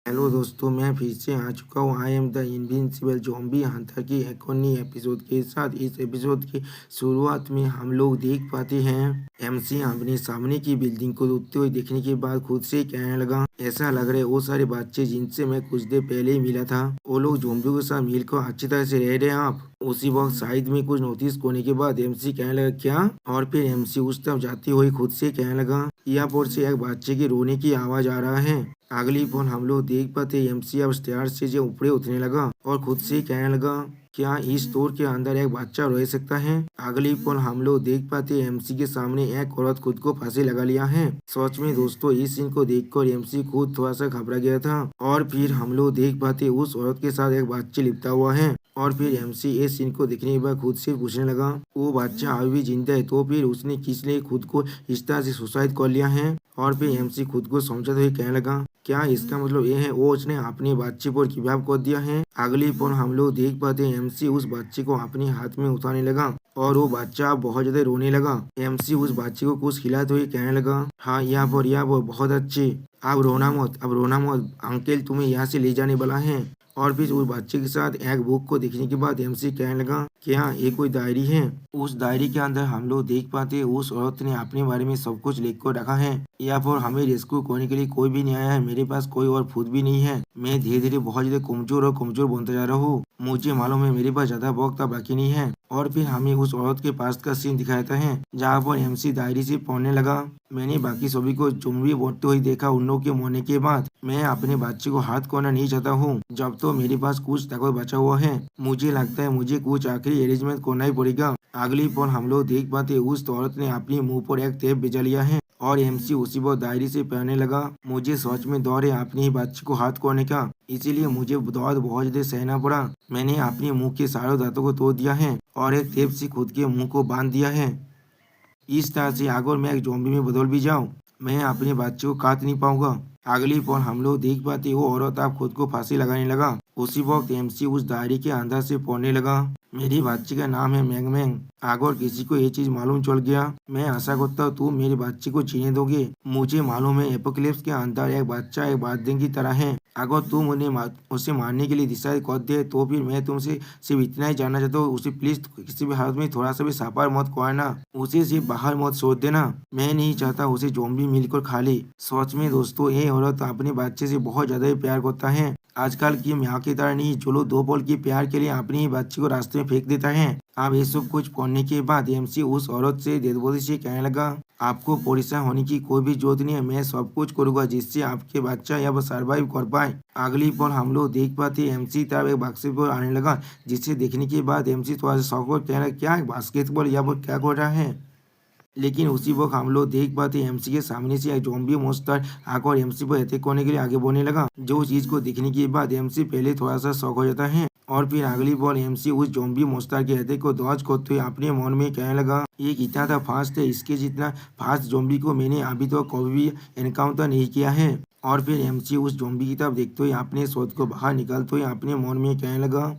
Hello दोस्तों, मैं फिर से आ चुका हूँ। I am the invincible zombie Hunter की एक और नई एपिसोड के साथ। इस एपिसोड की शुरुआत में हम लोग देख पाते हैं एमसी अपने सामने की बिल्डिंग को उड़ते हुए देखने के बाद खुद से कहने लगा, ऐसा लग रहा है वो सारे बच्चे जिनसे मैं कुछ देर पहले ही मिला था, वो लोग ज़ॉम्बियों के साथ मिलकर अच्छी तरह से रह रहे हैं। आप उसी वक्त साइड में कुछ नोटिस होने के बाद एमसी कहने लगा, क्या? और फिर एमसी उस तरफ जाती हुई खुद से कहने लगा, यहाँ पर से एक बच्चे के रोने की आवाज आ रहा है। अगली पल हम लोग देख पाते एमसी अब स्टेयर से जो ऊपर उतरने लगा और खुद से कहने लगा, क्या इस स्टोर के अंदर एक बच्चा रह सकता है? अगली पल हम लोग देख पाते एमसी के सामने एक औरत खुद को फांसी लगा लिया है। सच में दोस्तों, इस सीन को देखकर एमसी खुद थोड़ा सा घबरा गया था। और फिर हम लोग देख पाते उस औरत के साथ एक बच्चे लिपटा हुआ है। और फिर एमसी इस सीन को देखने के बाद खुद से पूछने लगा, वो बच्चा अभी भी जिंदा है तो फिर उसने किस लिए खुद को इस तरह से सुसाइड कर लिया है? और फिर एमसी खुद को समझाते हुए कहने लगा, क्या इसका मतलब ये है वो उसने अपने बच्चे पर किडनैप कर दिया है? अगली पल हम लोग देख पाते हैं एमसी उस बच्चे को अपने हाथ में उठाने लगा और वो बच्चा बहुत ज्यादा रोने लगा। एमसी उस बच्चे को कुछ खिलाते हुए कहने लगा, हाँ यहाँ पर बहुत अच्छे, अब रोना मत, अब रोना मत, अंकल तुम्हें यहाँ से ले जाने वाला है। और फिर उस बच्चे के साथ एक बुक को देखने के बाद एमसी कहने लगा, क्या ये कोई डायरी है? उस डायरी के अंदर हम लोग देख पाते उस औरत ने अपने बारे में सब कुछ लिख कर रखा है। यहाँ पर हमें रेस्क्यू करने के लिए कोई भी नहीं आया है, मेरे पास कोई और फूड भी नहीं है, मैं धीरे धीरे बहुत ज्यादा कमजोर और कमजोर बनता जा रहा हूँ, मुझे मालूम है मेरे पास ज्यादा वक्त अब बाकी नहीं है। और फिर हमें उस औरत के पास का सीन दिखाता है जहाँ पर एमसी डायरी से पढ़ने लगा, मैंने बाकी सभी को ज़ॉम्बी बनते हुए देखा। उन लोगों के मरने के बाद मैं अपने बच्चे को हाथ करना नहीं चाहता हूँ। जब तो मेरे पास कुछ ताकत बचा हुआ है, मुझे लगता है मुझे कुछ आखिरी अरेंजमेंट करना ही पड़ेगा। अगली पल हम लोग देख पाते उस औरत ने अपने मुंह पर एक टेप बिछा लिया है और एमसी उसी पर डायरी से पढ़ने लगा, मुझे सच में डर है अपने ही बच्चे को हाथ करने का, इसीलिए मुझे दर्द बहुत ज्यादा सहना पड़ा। मैंने अपने मुंह के सारे दांतों को तोड़ दिया है और एक टेप से खुद के मुंह को बांध दिया है। इस तरह से अगर मैं एक ज़ॉम्बी में बदल भी जाऊं, मैं अपने बच्चे को काट नहीं पाऊंगा। अगली पल हम लोग देख पाते वो औरत आप खुद को फांसी लगाने लगा। उसी वक्त एमसी उस डायरी के अंदर से पढ़ने लगा, मेरी बच्ची का नाम है मैंग मैंग, अगर किसी को ये चीज मालूम चल गया, मैं आशा करता हूँ तुम मेरे बच्चे को जीने दोगे। मुझे मालूम है एपोकलिप्स के अंदर एक बच्चा एक बादल की तरह है, अगर तुम उसे मारने के लिए डिसाइड कर दे तो फिर मैं तुमसे सिर्फ इतना ही जानना चाहता हूँ, उसे प्लीज किसी भी हालत में थोड़ा सा भी सफर मत करना, उसे सिर्फ बाहर मत छोड़ देना, मैं नहीं चाहता उसे ज़ॉम्बी मिलकर खा ले। सच में दोस्तों, ये औरत अपने बच्चे से बहुत ज्यादा ही प्यार करता है। आजकल की माँ की तरह नहीं, जो लोग दो पल के प्यार के लिए अपने ही बच्चे को रास्ते में फेंक देता है। अब ये सब कुछ पढ़ने के बाद एमसी उस औरत से देदबोदी से कहने लगा, आपको परेशान होने की कोई भी जरूरत नहीं है, मैं सब कुछ करूंगा जिससे आपके बच्चा या वो सर्वाइव कर पाए। अगली पल हम लोग देख पाते एमसी तब एक बक्से पर आने लगा, जिसे देखने के बाद एमसी थोड़ा सा शौक और कहना, क्या बास्केटबॉल या वो क्या कर रहा है? लेकिन उसी वक्त हम लोग देख पाते एमसी के सामने से एक ज़ॉम्बी मॉन्स्टर आकर एमसी पर अटैक करने के लिए आगे बढ़ने लगा। जो चीज को देखने के बाद एमसी पहले थोड़ा सा शॉक हो जाता है और फिर अगली बॉल एमसी उस ज़ॉम्बी मॉन्स्टर के अटैक को दौड़ करते हुए अपने मन में कहने लगा, ये कितना था फास्ट है, इसके जितना फास्ट ज़ॉम्बी को मैंने अभी तो कभी भी एनकाउंटर नहीं किया है। और फिर एमसी उस ज़ॉम्बी की तरफ देखते हुए अपने सोच को बाहर निकालते हुए अपने मन में कहने लगा,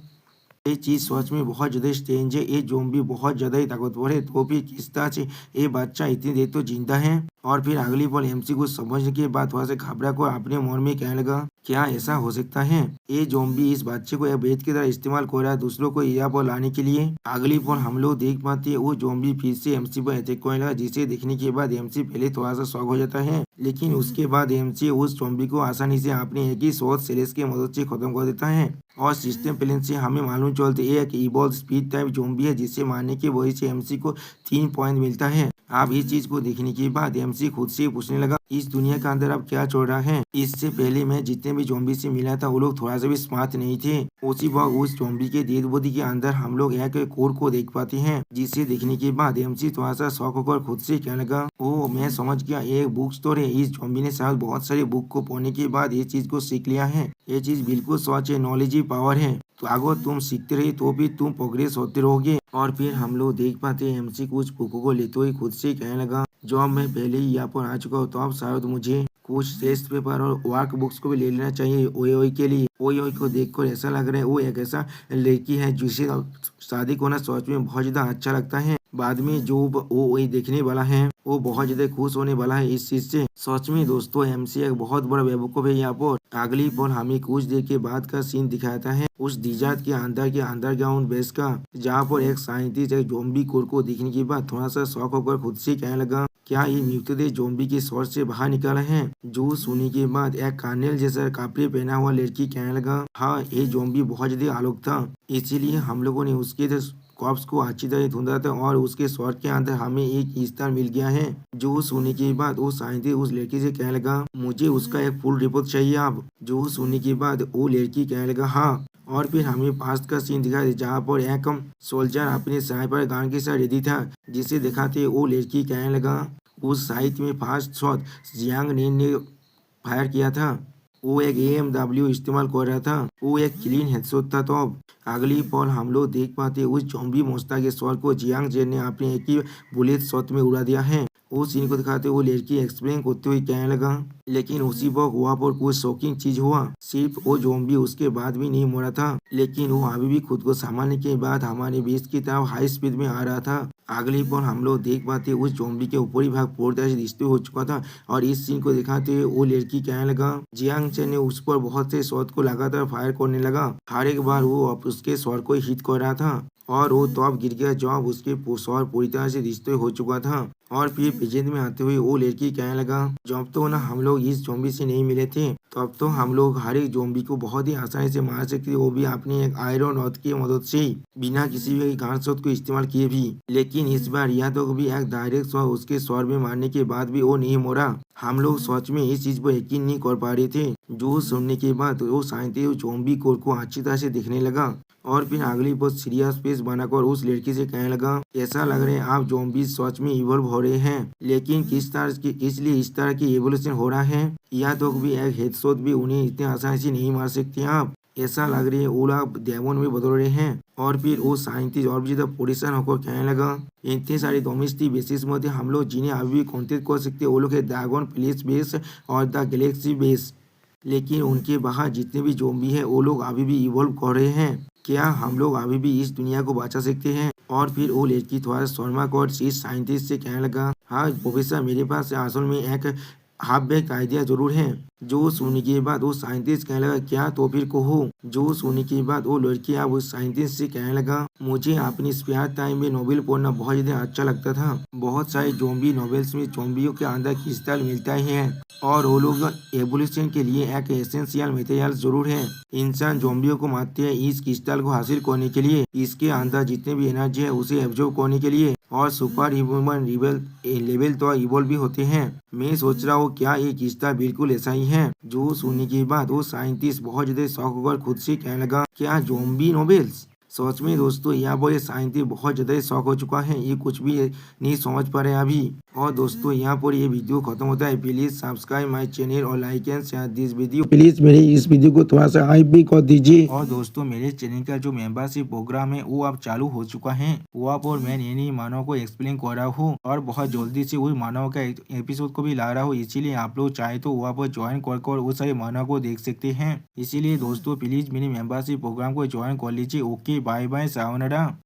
ये चीज सच में बहुत ज्यादा स्ट्रेंज है, ये ज़ॉम्बी बहुत ज्यादा ही ताकतवर है, तो फिर किस तरह से ये बच्चा इतनी देर तो जिंदा है? और फिर अगली पल एमसी को समझने के बाद थोड़ा सा घबरा कर अपने मन में कहने लगा, क्या ऐसा हो सकता है? ये ज़ॉम्बी इस बच्चे को एक बेद की तरह इस्तेमाल कर रहा है दूसरों को यहाँ पर लाने के लिए। अगली पल हम लोग देख पाते हैं वो ज़ॉम्बी फिर से एमसी पर अटैक करने लगा, जिसे देखने के बाद एमसी पहले थोड़ा सा शॉक हो जाता है, लेकिन उसके बाद एमसी उस ज़ॉम्बी को आसानी से अपने एक ही शॉर्ट सेलेस की मदद से खत्म कर देता है। और सिस्टम प्लेन से हमें मालूम चलता है कि इवॉल्व स्पीड टाइप ज़ॉम्बी है, जिसे मारने की वजह से एमसी को 3 पॉइंट मिलता है। अब इस चीज को देखने के बाद एमसी खुद से पूछने लगा, इस दुनिया के अंदर अब क्या चल रहा है? इससे पहले मैं जितने भी ज़ॉम्बी से मिला था वो लोग थोड़ा सा भी स्मार्ट नहीं थे। उसी वक्त उस ज़ॉम्बी के डेड बॉडी के अंदर हम लोग एक कोर को देख पाते हैं, जिसे देखने के बाद एमसी थोड़ा सा शौक होकर खुद से कहने लगा, ओ मैं समझ गया, ये एक बुक स्टोर है, इस ज़ॉम्बी ने शायद बहुत सारे बुक को पढ़ने के बाद ये चीज को सीख लिया है, ये चीज बिल्कुल सच है, नॉलेज ही पावर है, तो अगर तुम सीखते रहे तो भी तुम प्रोग्रेस होते रहोगे। और फिर हम लोग देख पाते हैं एमसी कुछ बुकों को लेते हुए खुद से कहने लगा, जो अब मैं पहले ही यहाँ पर आ चुका हूँ, तो अब शायद मुझे कुछ टेस्ट पेपर और वर्क बुक्स को भी ले लेना चाहिए ओए ओए के लिए। ओए ओए को देखकर ऐसा लग रहा है वो एक ऐसा लड़की है जिसे शादी करना सच में बहुत ज्यादा अच्छा लगता है। बाद में जो वो वही देखने वाला है वो बहुत ज्यादा खुश होने वाला है इस चीज से। सच में दोस्तों एमसी एक बहुत बड़ा बेवकूफ है। यहाँ पर अगली पल हमें कुछ देर के बाद का सीन दिखाता है उस डिजर्ट के अंडरग्राउंड बेस का, जहाँ पर एक साइंटिस्ट एक ज़ॉम्बी कोर को देखने के बाद थोड़ा सा शॉक होकर खुद से कहने लगा, क्या ये मृतदेह ज़ॉम्बी के शॉट से बाहर निकला है? जो सुनने के बाद एक कर्नल जैसा कपड़े पहना हुआ लड़की कहने लगा, हाँ ये ज़ॉम्बी बहुत ज्यादा आलोक था, इसीलिए हम लोगों ने उसके कॉप्स को अच्छी तरह ढूंढा था और उसके शॉट के अंदर हमें एक स्टार मिल गया है। जो सुनने के बाद वो साइंटिस्ट उस लड़की से कहने लगा, मुझे उसका एक फुल रिपोर्ट चाहिए आप। जो सुनने के बाद वो लड़की कहने लगा, हाँ। और फिर हमें पास्ट का सीन दिखा जहाँ पर एक सोल्जर अपने स्नाइपर गन के साथ रेडी था, जिसे दिखाते वो लड़की कहने लगा, उस साइट में फास्ट शॉट जियांग ने फायर किया था, वो एक AMW इस्तेमाल कर रहा था, वो एक क्लीन हेडशॉट था। तो अब अगली पल हम लोग देख पाते उस ज़ॉम्बी मोस्ता के शॉट को जियांग जेन ने अपने एक ही बुलेट शॉट में उड़ा दिया है। उस सीन को दिखाते वो लड़की एक्सप्लेन करते हुए कहने लगा, लेकिन उसी वक्त वहाँ पर कुछ शॉकिंग चीज हुआ। सिर्फ वो ज़ॉम्बी उसके बाद भी नहीं मरा था, लेकिन वो अभी भी खुद को संभालने के बाद हमारे बेस की तरफ हाई स्पीड में आ रहा था। अगली पल हम लोग देख पाते उस ज़ॉम्बी के ऊपरी भाग पूरी तरह से डिस्ट्रॉय हो चुका था। और इस सीन को दिखाते हुए वो लड़की कहने लगा, जियांग चेन ने उस पर बहुत से शॉट को लगातार फायर करने लगा, हर एक बार वो उसके शॉट को हिट कर रहा था और वो तब गिर गया जब उसके शॉट पूरी तरह से डिस्ट्रॉय हो चुका था। और फिर प्रेजेंट में आते हुए वो लड़की कहने लगा, जब तो ना हम लोग इस ज़ॉम्बी से नहीं मिले थे तब तो हम लोग हर एक ज़ॉम्बी को बहुत ही आसानी से मार सकते, वो भी अपने एक आयरन रॉड की मदद से, बिना किसी भी गन शॉट को इस्तेमाल किए भी। लेकिन इस बार यहाँ तो भी एक डायरेक्ट शॉट उसके शॉट में मारने के बाद भी वो नहीं मरा। हम लोग सच में इस चीज पर यकीन नहीं कर पा रहे थे। जो सुनने के बाद वो साइंटिस्ट ज़ॉम्बी कोर को अच्छी तरह से देखने लगा और फिर अगली बहुत सीरियस फेस बनाकर उस लड़की से कहने लगा, ऐसा लग रहा है आप ज़ॉम्बी सच में इवॉल्व हो रहे हैं, लेकिन किस लिए इस तरह की एवोल्यूशन हो रहा है? या तो भी एक हेडशॉट भी उन्हें इतने आसानी से नहीं मार सकते आप। ऐसा लग रही है ओला डेमन में बदल रहे हैं। और फिर वो साइंटिस्ट और भी ज्यादा परेशान होकर कहने लगा, इतने सारे डोमेस्टिक बेसिस में हम लोग जिन्हें अभी भी कॉन्टेक्ट कर सकते वो लोग है ड्रैगन प्लेस बेस और द गैलेक्सी बेस, लेकिन उनके बाहर जितने भी ज़ॉम्बी है वो लोग अभी भी इवॉल्व कर रहे हैं। क्या हम लोग अभी भी इस दुनिया को बचा सकते हैं? और फिर वो लड़की थोड़ा शर्मा कर इस साइंटिस्ट से कहने लगा, हाँ प्रोफेसर मेरे पास असल में एक हाफ बैक आइडिया जरूर है। जो सुनने के बाद वो साइंटिस्ट कहने लगा, क्या? तो फिर कहो। जो सुनने के बाद वो लड़की अब उस साइंटिस्ट से कहने लगा, मुझे अपनी स्पेयर टाइम में नोवेल पढ़ना बहुत ज्यादा अच्छा लगता था। बहुत सारे ज़ॉम्बी नॉवेल्स में ज़ॉम्बियों के अंदर क्रिस्टल मिलता ही है और वो लोग एवोल्यूशन के लिए एक एसेंशियल मटेरियल जरूर है। इंसान ज़ॉम्बियों को मारते हैं इस क्रिस्टल को हासिल करने के लिए, इसके अंदर जितने भी एनर्जी है उसे एब्जॉर्ब करने के लिए, और सुपर ह्यूमन लेवल तो इवॉल्व भी होते हैं। मैं सोच रहा हूँ क्या ये क्रिस्टल बिल्कुल ऐसा ही है। जो सुनने के बाद वो साइंटिस्ट बहुत ज्यादा शौक होकर खुद से कहने लगा, क्या ज़ॉम्बी नॉवेल्स? सच में दोस्तों यहाँ पर ये साइंटिस्ट बहुत ज्यादा शौक हो चुका है, ये कुछ भी नहीं समझ पा रहे अभी। और दोस्तों यहाँ पर ये वीडियो खत्म होता है। प्लीज सब्सक्राइब माय चैनल और like and share this video. Please मेरे इस वीडियो को थोड़ा सा हाइप भी कर दीजिए। और दोस्तों मेरे चैनल का जो मेंबरशिप प्रोग्राम है वो अब चालू हो चुका है। वहाँ पर मैं नई मानव को एक्सप्लेन कर रहा हूँ और बहुत जल्दी से वही मानव का एपिसोड को भी ला रहा हूँ, इसीलिए आप लोग चाहे तो वहाँ पर ज्वाइन कर वो सारे मानव को देख सकते हैं। इसीलिए दोस्तों प्लीज मेरे मेंबरशिप प्रोग्राम को ज्वाइन कर लीजिए। Okay bye bye sayonara.